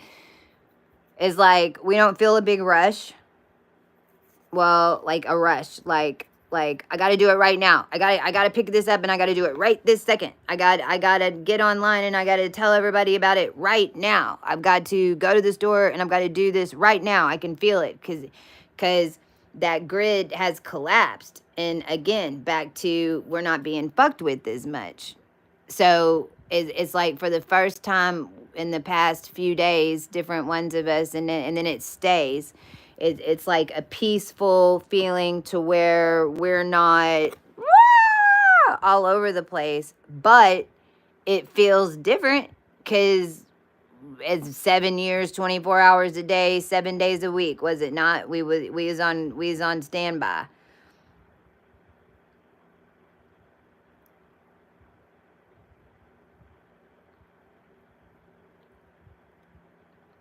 It's like we don't feel a big rush. Well, like a rush, like I got to do it right now. I got to pick this up and I got to do it right this second. I got to get online and I got to tell everybody about it right now. I've got to go to the store and I've got to do this right now. I can feel it cuz that grid has collapsed. And again, back to we're not being fucked with as much. So it's like for the first time in the past few days, different ones of us, and then it stays. It's like a peaceful feeling to where we're not all over the place, but it feels different because it's 7 years, 24 hours a day, 7 days a week, was it not? We was on standby.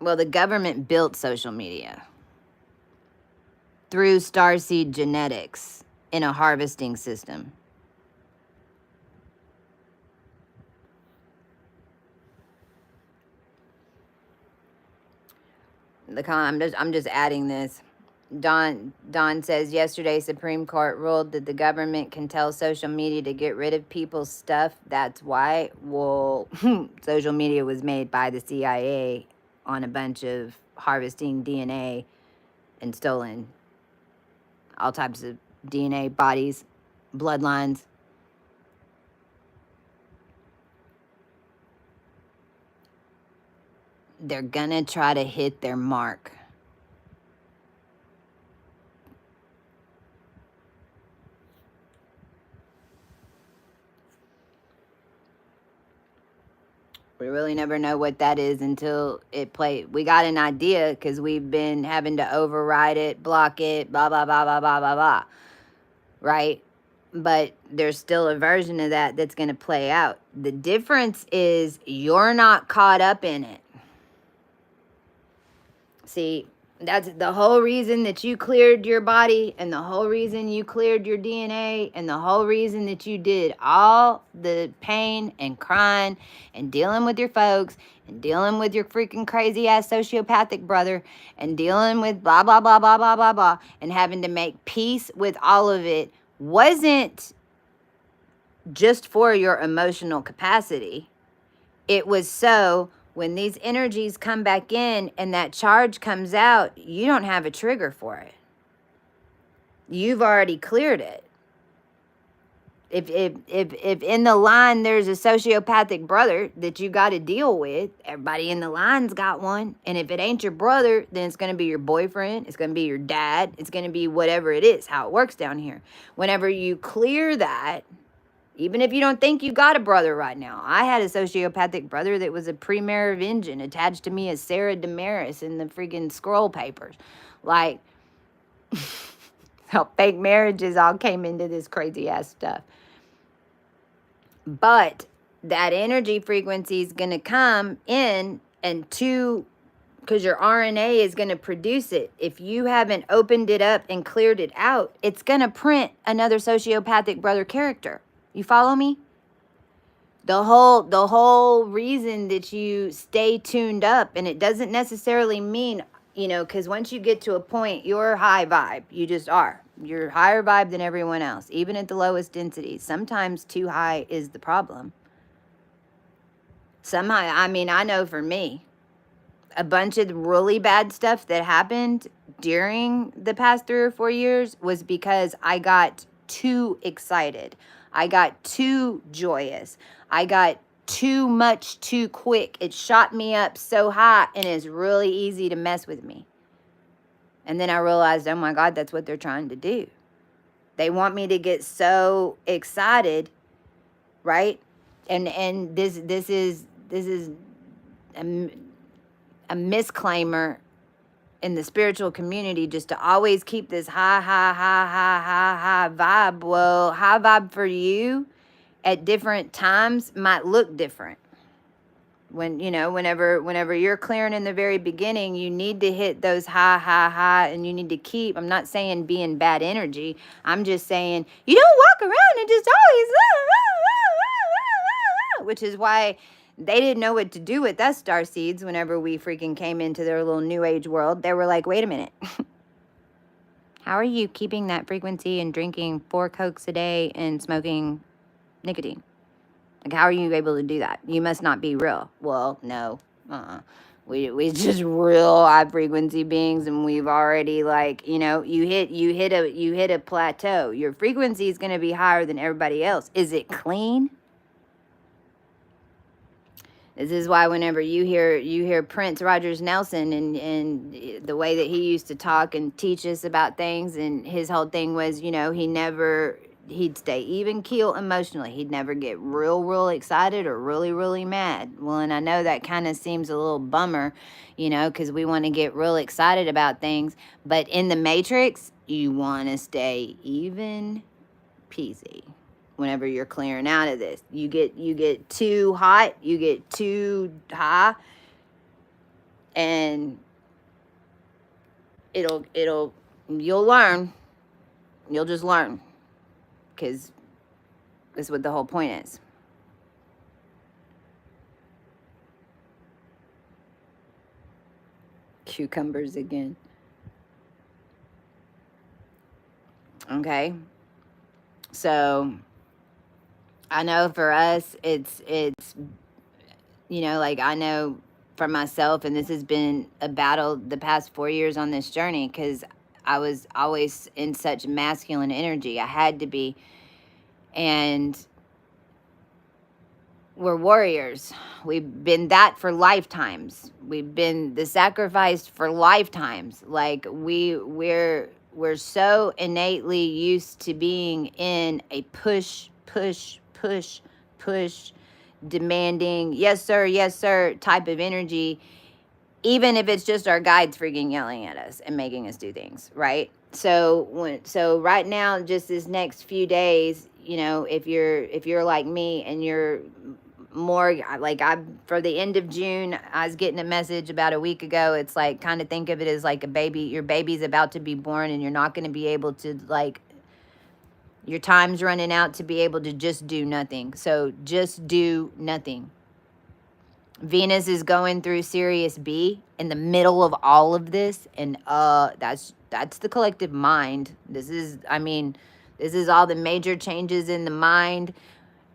Well, the government built social media through starseed genetics in a harvesting system. I'm just adding this. Don says yesterday Supreme Court ruled that the government can tell social media to get rid of people's stuff. That's why. Well, social media was made by the CIA on a bunch of harvesting DNA and stolen all types of DNA, bodies, bloodlines. They're gonna try to hit their mark. We really never know what that is until it plays. We got an idea because we've been having to override it, block it, blah, blah, blah, blah, blah, blah, blah. Right? But there's still a version of that that's going to play out. The difference is you're not caught up in it. See, that's the whole reason that you cleared your body and the whole reason you cleared your DNA and the whole reason that you did all the pain and crying and dealing with your folks and dealing with your freaking crazy ass sociopathic brother and dealing with blah, blah, blah, blah, blah, blah, blah, and having to make peace with all of it wasn't just for your emotional capacity. It was so when these energies come back in and that charge comes out, you don't have a trigger for it. You've already cleared it. If in the line there's a sociopathic brother that you got to deal with, everybody in the line's got one. And if it ain't your brother, then it's going to be your boyfriend. It's going to be your dad. It's going to be whatever it is, how it works down here. Whenever you clear that, even if you don't think you got a brother right now. I had a sociopathic brother that was a pre-Merovingian attached to me as Sarah Damaris in the freaking scroll papers. Like, how fake marriages all came into this crazy ass stuff. But that energy frequency is going to come in and because your RNA is going to produce it. If you haven't opened it up and cleared it out, it's going to print another sociopathic brother character. You follow me? The whole reason that you stay tuned up, and it doesn't necessarily mean, because once you get to a point, you're high vibe. You just are. You're higher vibe than everyone else, even at the lowest densities. Sometimes too high is the problem. I know for me, a bunch of really bad stuff that happened during the past 3 or 4 years was because I got too excited. I got too joyous. I got too much too quick. It shot me up so high and it's really easy to mess with me. And then I realized, oh my God, that's what they're trying to do. They want me to get so excited, right? And this is a misclaimer in the spiritual community, just to always keep this high vibe. Well, high vibe for you at different times might look different, When, you know, whenever you're clearing in the very beginning, you need to hit those high, and you need to keep. I'm not saying be in bad energy. I'm just saying you don't walk around and just always, which is why they didn't know what to do with us star seeds whenever we freaking came into their little new age world. They were like, wait a minute. How are you keeping that frequency and drinking 4 Cokes a day and smoking nicotine? Like, how are you able to do that? You must not be real. Well, no. We just real high frequency beings, and we've already, like, you know, you hit a plateau. Your frequency is going to be higher than everybody else. Is it clean? This is why whenever you hear Prince Rogers Nelson and the way that he used to talk and teach us about things, and his whole thing was, you know, he'd stay even keel emotionally. He'd never get real excited or really mad. Well, and I know that kind of seems a little bummer, you know, because we want to get real excited about things. But in the Matrix, you want to stay even peasy. Whenever you're clearing out of this, you get too hot, you get too high, and you'll learn. You'll just learn, because that's what the whole point is. Cucumbers again. Okay. So I know for us, it's you know, like, I know for myself, and this has been a battle the past 4 years on this journey, because I was always in such masculine energy. I had to be. And we're warriors. We've been that for lifetimes. We've been the sacrificed for lifetimes. Like, we're so innately used to being in a push, demanding, yes sir type of energy, even if it's just our guides freaking yelling at us and making us do things, right? So right now, just this next few days, you know, if you're like me and you're more like, for the end of June, I was getting a message about a week ago. It's like, kind of think of it as like a baby. Your baby's about to be born, and you're not going to be able to, like, your time's running out to be able to just do nothing. So just do nothing. Venus is going through Sirius B in the middle of all of this, and that's the collective mind. This is all the major changes in the mind.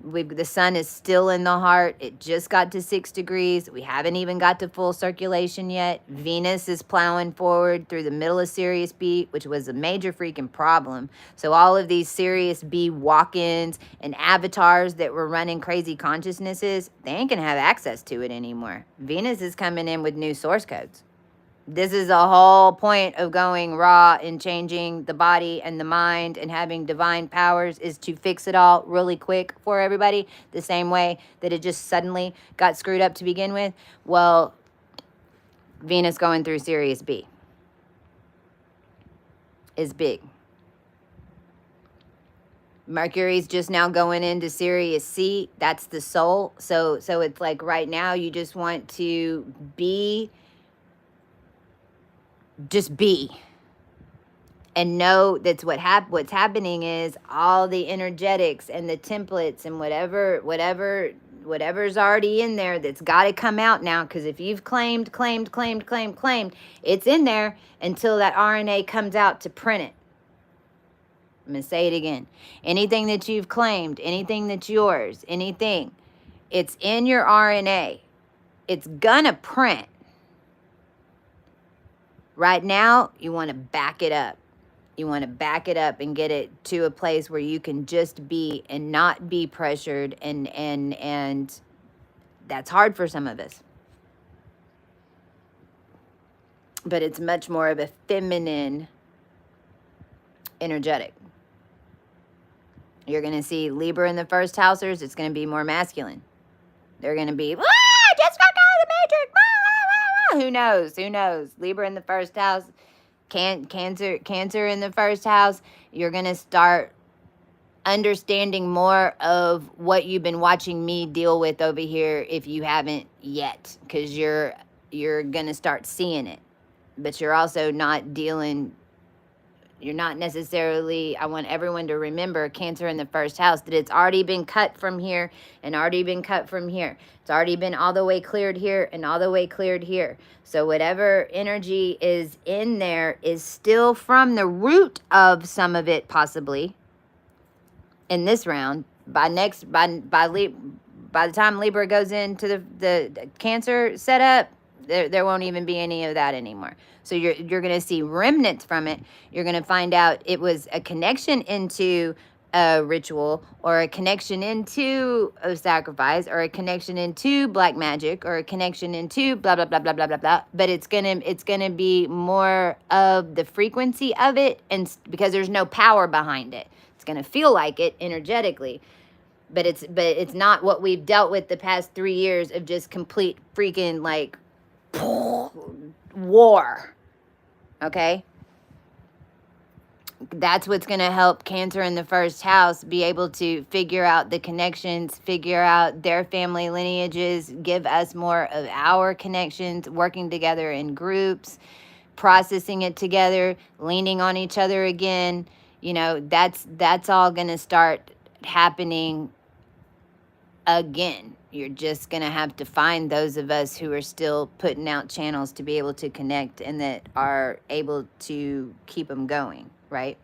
The sun is still in the heart. It just got to 6 degrees. We haven't even got to full circulation yet. Venus is plowing forward through the middle of Sirius B, which was a major freaking problem. So all of these Sirius B walk-ins and avatars that were running crazy consciousnesses, they ain't gonna have access to it anymore. Venus is coming in with new source codes. This is the whole point of going raw and changing the body and the mind and having divine powers, is to fix it all really quick for everybody, the same way that it just suddenly got screwed up to begin with. Well, Venus going through Sirius B is big. Mercury's just now going into Sirius C. That's the soul. So it's like right now you just want to be, just be, and know that's what's happening is all the energetics and the templates and whatever's already in there that's got to come out now. Because if you've claimed, it's in there until that RNA comes out to print it. I'm going to say it again. Anything that you've claimed, anything that's yours, anything, it's in your RNA. It's gonna print. Right now, you want to back it up. You want to back it up and get it to a place where you can just be and not be pressured, and that's hard for some of us. But it's much more of a feminine energetic. You're going to see Libra in the first housers, it's going to be more masculine. They're going to be, just fuck out of the matrix. Who knows? Libra in the first house, Cancer in the first house. You're going to start understanding more of what you've been watching me deal with over here if you haven't yet, because you're gonna start seeing it, but you're also not dealing, you're not necessarily, I want everyone to remember Cancer in the first house, that it's already been cut from here and already been cut from here. It's already been all the way cleared here and all the way cleared here. So whatever energy is in there is still from the root of some of it, possibly in this round. By the time Libra goes into the Cancer setup, there won't even be any of that anymore. So you're going to see remnants from it. You're going to find out it was a connection into a ritual, or a connection into a sacrifice, or a connection into black magic, or a connection into blah blah blah blah blah blah blah. But it's gonna be more of the frequency of it, and because there's no power behind it, it's gonna feel like it energetically. But it's not what we've dealt with the past 3 years of just complete freaking like war. Okay? That's what's going to help Cancer in the first house be able to figure out the connections, figure out their family lineages, give us more of our connections, working together in groups, processing it together, leaning on each other again. You know, that's all going to start happening again. You're just going to have to find those of us who are still putting out channels to be able to connect, and that are able to keep them going, right?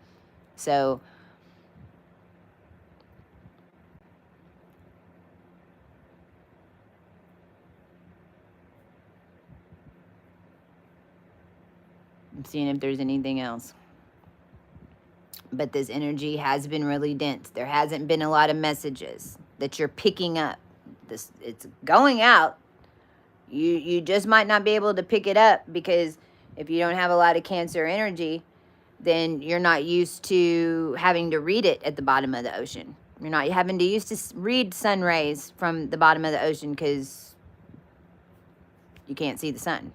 So I'm seeing if there's anything else. But this energy has been really dense. There hasn't been a lot of messages that you're picking up. It's going out. You just might not be able to pick it up, because if you don't have a lot of Cancer energy, then you're not used to having to read it at the bottom of the ocean. You're not having to used to read sun rays from the bottom of the ocean, because you can't see the sun,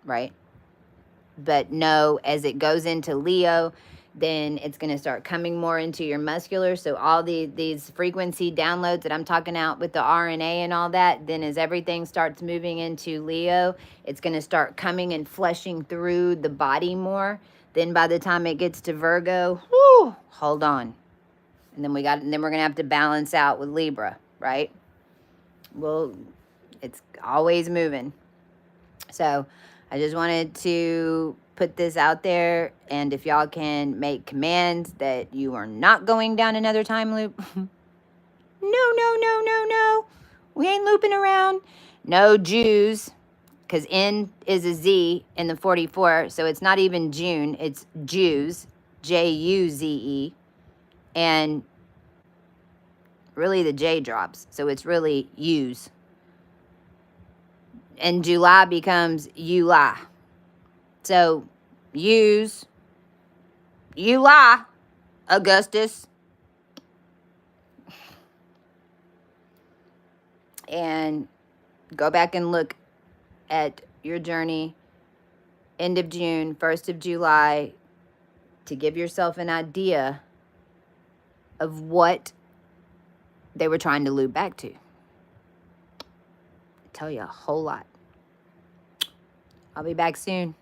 right? But no, as it goes into Leo, then it's going to start coming more into your muscular. So all these frequency downloads that I'm talking out with the RNA and all that, then as everything starts moving into Leo, it's going to start coming and fleshing through the body more. Then by the time it gets to Virgo, whoo, hold on. And then we're going to have to balance out with Libra, right? Well, it's always moving. So I just wanted to put this out there, and if y'all can make commands that you are not going down another time loop. No. We ain't looping around. No Jews, because N is a Z in the 44, so it's not even June, it's Jews, Juze, and really the J drops, so it's really U's. And July becomes July. So, use July, Augustus. And go back and look at your journey, end of June, 1st of July, to give yourself an idea of what they were trying to loop back to. Tell you a whole lot. I'll be back soon.